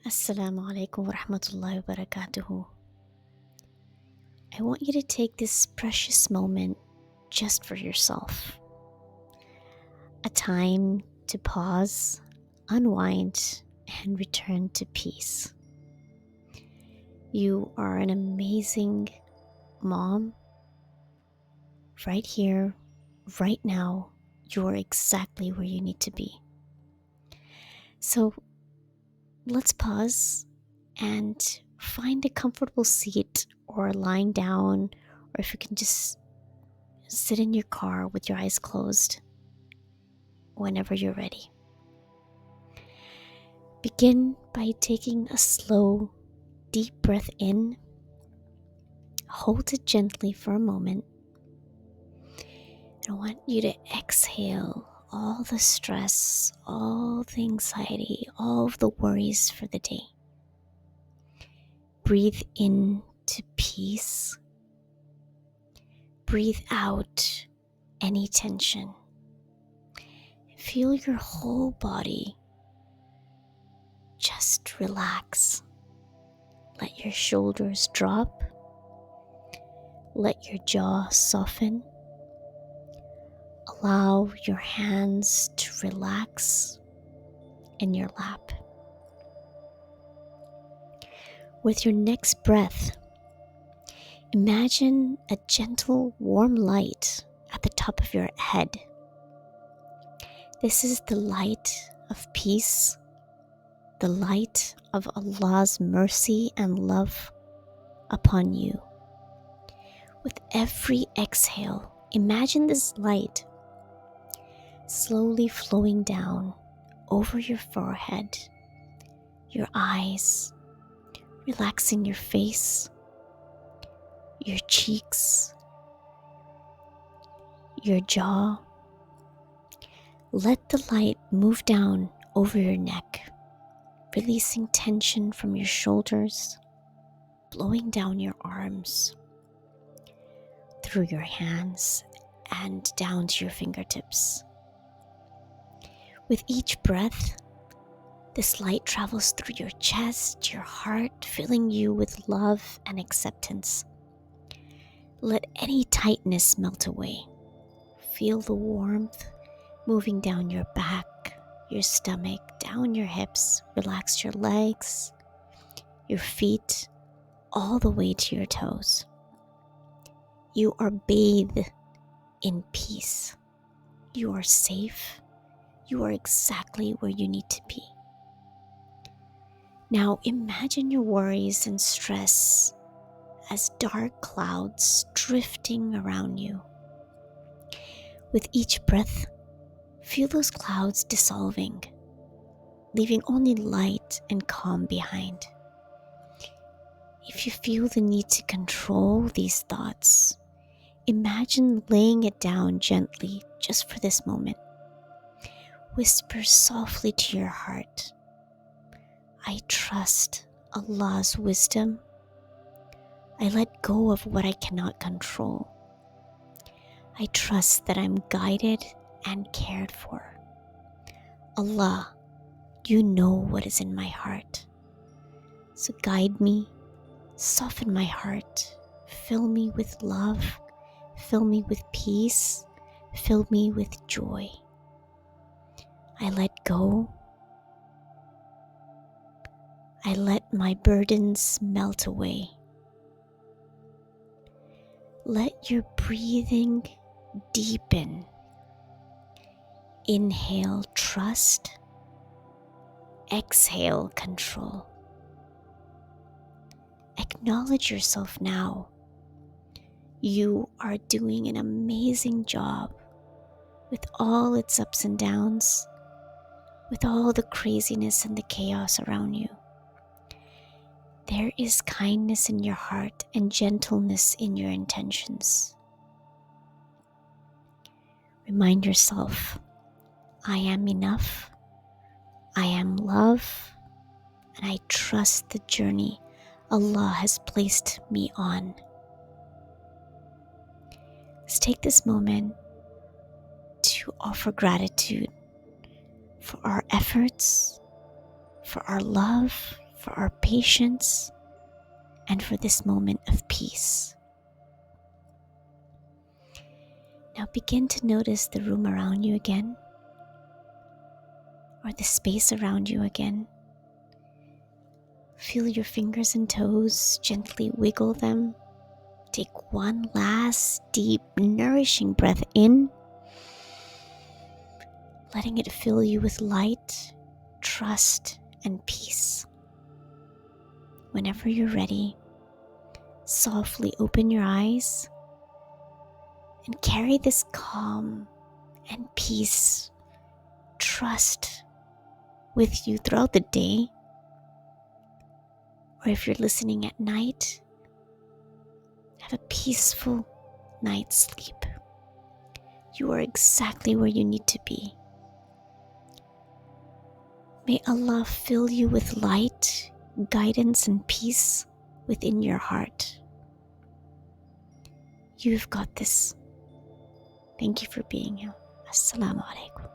Assalamu alaikum wa rahmatullahi wa barakatuhu. I want you to take this precious moment just for yourself. A time to pause, unwind, and return to peace. You are an amazing mom. Right here, right now, you are exactly where you need to be. So let's pause and find a comfortable seat or lying down, or if you can just sit in your car with your eyes closed whenever you're ready. Begin by taking a slow, deep breath in. Hold it gently for a moment. I want you to exhale all the stress, all the anxiety, all of the worries for the day. Breathe in to peace. Breathe out any tension. Feel your whole body just relax. Let your shoulders drop. Let your jaw soften. Allow your hands to relax in your lap. With your next breath, imagine a gentle, warm light at the top of your head. This is the light of peace, the light of Allah's mercy and love upon you. With every exhale, imagine this light slowly flowing down over your forehead, your eyes, relaxing your face, your cheeks, your jaw. Let the light move down over your neck, releasing tension from your shoulders, blowing down your arms, through your hands, and down to your fingertips. With each breath, this light travels through your chest, your heart, filling you with love and acceptance. Let any tightness melt away. Feel the warmth moving down your back, your stomach, down your hips. Relax your legs, your feet, all the way to your toes. You are bathed in peace. You are safe. You are exactly where you need to be. Now imagine your worries and stress as dark clouds drifting around you. With each breath, feel those clouds dissolving, leaving only light and calm behind. If you feel the need to control these thoughts, imagine laying it down gently just for this moment. Whisper softly to your heart, I trust Allah's wisdom. I let go of what I cannot control. I trust that I'm guided and cared for. Allah, you know what is in my heart. So guide me, soften my heart, fill me with love, fill me with peace, fill me with joy. I let go. I let my burdens melt away. Let your breathing deepen. Inhale trust. Exhale control. Acknowledge yourself now. You are doing an amazing job with all its ups and downs, with all the craziness and the chaos around you. There is kindness in your heart and gentleness in your intentions. Remind yourself, I am enough, I am love, and I trust the journey Allah has placed me on. Let's take this moment to offer gratitude for our efforts, for our love, for our patience, and for this moment of peace. Now begin to notice the room around you again, or the space around you again. Feel your fingers and toes, gently wiggle them. Take one last deep, nourishing breath in, letting it fill you with light, trust, and peace. Whenever you're ready, softly open your eyes and carry this calm and peace, trust with you throughout the day. Or if you're listening at night, have a peaceful night's sleep. You are exactly where you need to be. May Allah fill you with light, guidance, and peace within your heart. You've got this. Thank you for being here. Assalamu alaikum.